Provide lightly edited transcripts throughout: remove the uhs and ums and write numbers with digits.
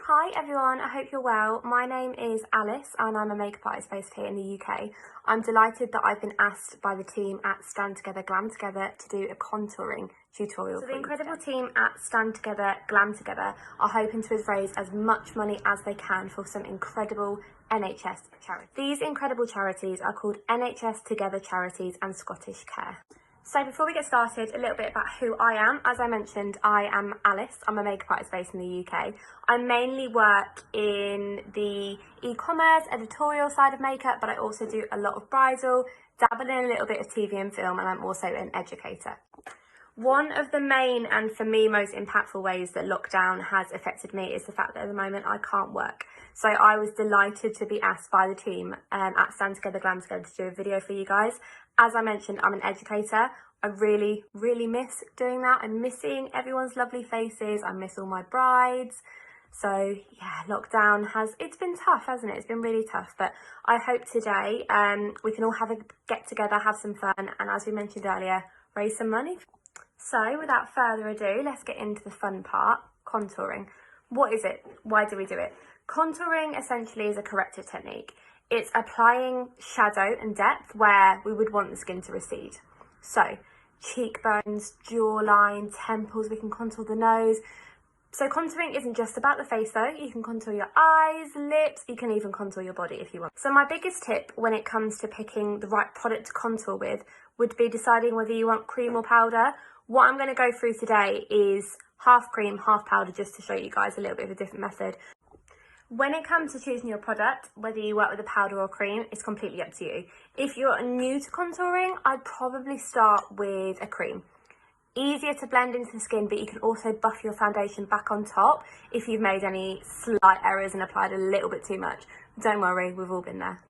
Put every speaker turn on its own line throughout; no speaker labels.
Hi everyone, I hope you're well. My name is Alice and I'm a makeup artist based here in the UK. I'm delighted that I've been asked by the team at Stand Together Glam Together to do a contouring tutorial. So the incredible team at Stand Together Glam Together are hoping to raise as much money as they can for some incredible NHS charities. These incredible charities are called NHS Together Charities and Scottish Care. So before we get started, a little bit about who I am. As I mentioned, I am Alice. I'm a makeup artist based in the UK. I mainly work in the e-commerce, editorial side of makeup, but I also do a lot of bridal, dabble in a little bit of TV and film, and I'm also an educator. One of the main and for me most impactful ways that lockdown has affected me is the fact that at the moment I can't work. So I was delighted to be asked by the team at Stand Together Glam Together to do a video for you guys. As I mentioned, I'm an educator. I really miss doing that. I'm missing everyone's lovely faces. I miss all my brides. So yeah, lockdown it's been tough, hasn't it? It's been really tough, but I hope today we can all have a get together, have some fun, and as we mentioned earlier, raise some money. So without further ado, let's get into the fun part, contouring. What is it? Why do we do it? Contouring essentially is a corrective technique. It's applying shadow and depth where we would want the skin to recede. So cheekbones, jawline, temples, we can contour the nose. So contouring isn't just about the face though. You can contour your eyes, lips, you can even contour your body if you want. So my biggest tip when it comes to picking the right product to contour with would be deciding whether you want cream or powder. What I'm going to go through today is half cream, half powder, just to show you guys a little bit of a different method. When it comes to choosing your product, whether you work with a powder or cream, it's completely up to you. If you're new to contouring, I'd probably start with a cream. Easier to blend into the skin, but you can also buff your foundation back on top if you've made any slight errors and applied a little bit too much. Don't worry, we've all been there.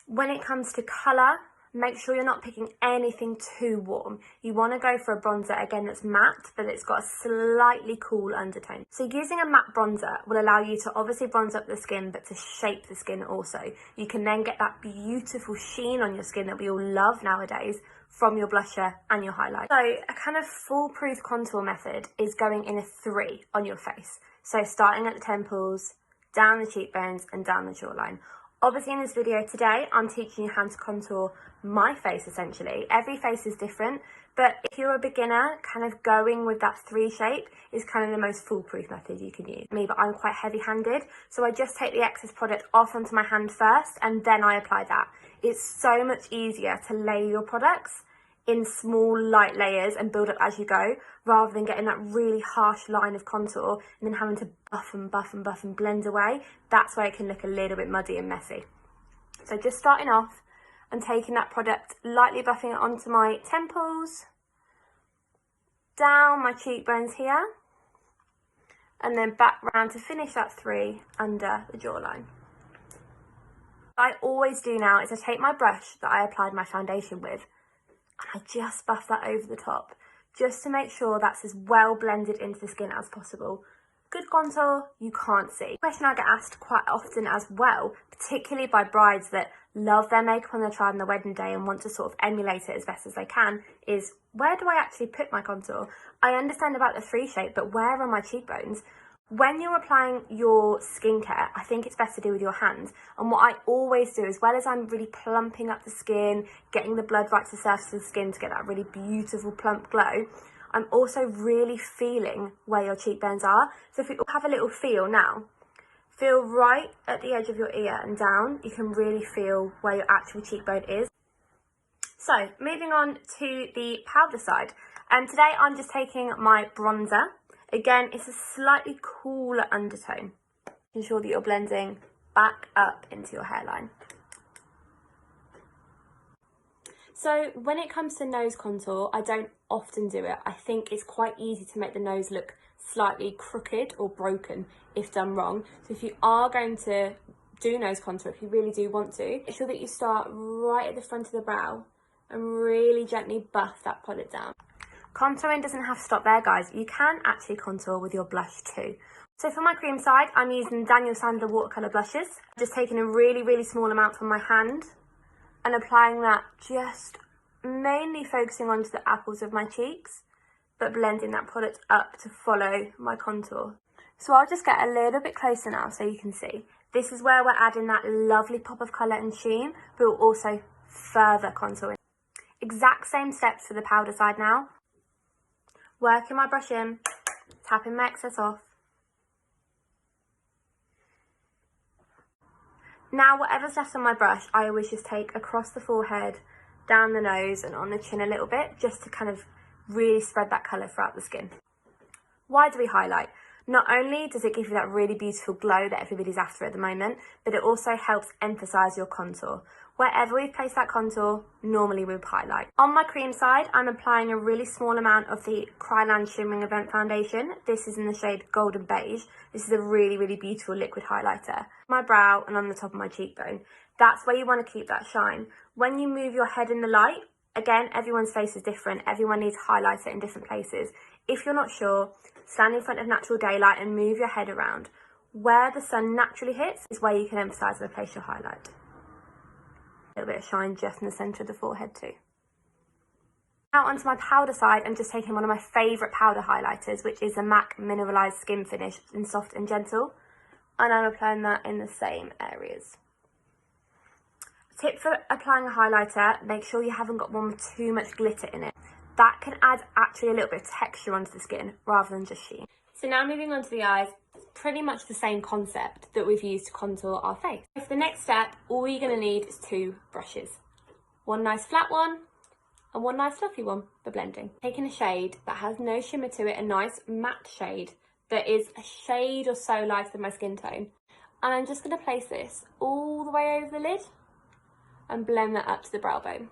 When it comes to colour, make sure you're not picking anything too warm. You want to go for a bronzer, again, that's matte, but it's got a slightly cool undertone. So using a matte bronzer will allow you to obviously bronze up the skin, but to shape the skin also. You can then get that beautiful sheen on your skin that we all love nowadays from your blusher and your highlight. So a kind of foolproof contour method is going in a 3 on your face. So starting at the temples, down the cheekbones and down the jawline. Obviously in this video today, I'm teaching you how to contour my face essentially. Every face is different, but if you're a beginner, kind of going with that 3 shape is kind of the most foolproof method you can use. But I'm quite heavy-handed, so I just take the excess product off onto my hand first and then I apply that. It's so much easier to layer your products in small light layers and build up as you go, rather than getting that really harsh line of contour and then having to buff and blend away. That's where it can look a little bit muddy and messy. So just starting off and taking that product, lightly buffing it onto my temples, down my cheekbones here, and then back round to finish that 3 under the jawline. What I always do now is I take my brush that I applied my foundation with, and I just buff that over the top, just to make sure that's as well blended into the skin as possible. Good contour, you can't see. A question I get asked quite often as well, particularly by brides that love their makeup on their trial on their wedding day and want to sort of emulate it as best as they can, is where do I actually put my contour? I understand about the 3 shape, but where are my cheekbones? When you're applying your skincare, I think it's best to do with your hands. And what I always do, as well as I'm really plumping up the skin, getting the blood right to the surface of the skin to get that really beautiful plump glow, I'm also really feeling where your cheekbones are. So if we all have a little feel now, feel right at the edge of your ear and down, you can really feel where your actual cheekbone is. So moving on to the powder side. And today I'm just taking my bronzer. Again, it's a slightly cooler undertone. Ensure that you're blending back up into your hairline. So when it comes to nose contour, I don't often do it. I think it's quite easy to make the nose look slightly crooked or broken if done wrong. So if you are going to do nose contour, if you really do want to, make sure that you start right at the front of the brow and really gently buff that product down. Contouring doesn't have to stop there, guys. You can actually contour with your blush too. So for my cream side, I'm using Daniel Sandler watercolour blushes. Just taking a really small amount from my hand and applying that, just mainly focusing onto the apples of my cheeks, but blending that product up to follow my contour. So I'll just get a little bit closer now so you can see. This is where we're adding that lovely pop of colour and sheen, but we're also further contouring. Exact same steps for the powder side now. Working my brush in, tapping my excess off. Now whatever's left on my brush, I always just take across the forehead, down the nose and on the chin a little bit, just to kind of really spread that colour throughout the skin. Why do we highlight? Not only does it give you that really beautiful glow that everybody's after at the moment, but it also helps emphasise your contour. Wherever we've placed that contour, normally we would highlight. On my cream side, I'm applying a really small amount of the Kryland Shimmering Event Foundation. This is in the shade Golden Beige. This is a really, really beautiful liquid highlighter. My brow and on the top of my cheekbone. That's where you want to keep that shine. When you move your head in the light, again, everyone's face is different. Everyone needs highlighter in different places. If you're not sure, stand in front of natural daylight and move your head around. Where the sun naturally hits is where you can emphasise and place your highlight. A little bit of shine just in the centre of the forehead too. Now onto my powder side, I'm just taking one of my favourite powder highlighters, which is a MAC Mineralised Skin Finish in Soft and Gentle. And I'm applying that in the same areas. Tip for applying a highlighter, make sure you haven't got one with too much glitter in it. That can add actually a little bit of texture onto the skin rather than just sheen. So now moving on to the eyes, pretty much the same concept that we've used to contour our face. For the next step, all you're going to need is 2 brushes. One nice flat one and one nice fluffy one for blending. Taking a shade that has no shimmer to it, a nice matte shade that is a shade or so lighter than my skin tone. And I'm just going to place this all the way over the lid and blend that up to the brow bone.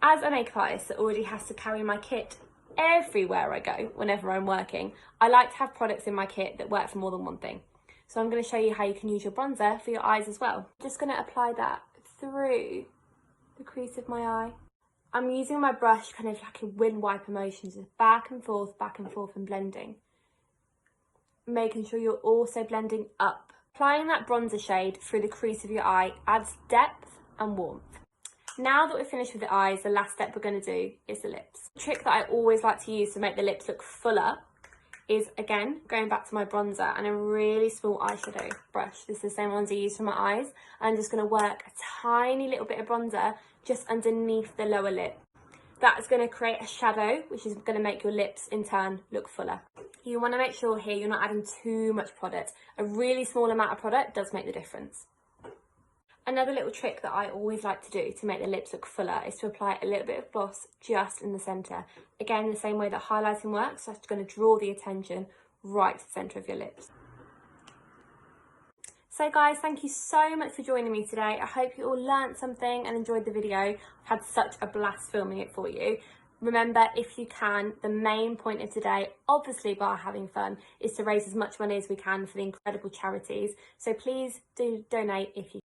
As a makeup artist that already has to carry my kit everywhere I go whenever I'm working, I like to have products in my kit that work for more than one thing. So I'm going to show you how you can use your bronzer for your eyes as well. Just going to apply that through the crease of my eye. I'm using my brush kind of like a wind wiper motions, just back and forth and blending. Making sure you're also blending up. Applying that bronzer shade through the crease of your eye adds depth and warmth. Now that we're finished with the eyes, the last step we're going to do is the lips. The trick that I always like to use to make the lips look fuller is, again, going back to my bronzer and a really small eyeshadow brush. This is the same ones I use for my eyes. I'm just going to work a tiny little bit of bronzer just underneath the lower lip. That's going to create a shadow, which is going to make your lips, in turn, look fuller. You want to make sure here you're not adding too much product. A really small amount of product does make the difference. Another little trick that I always like to do to make the lips look fuller is to apply a little bit of gloss just in the centre. Again, the same way that highlighting works, so it's going to draw the attention right to the centre of your lips. So guys, thank you so much for joining me today. I hope you all learnt something and enjoyed the video. I've had such a blast filming it for you. Remember, if you can, the main point of today, obviously bar having fun, is to raise as much money as we can for the incredible charities. So please do donate if you can.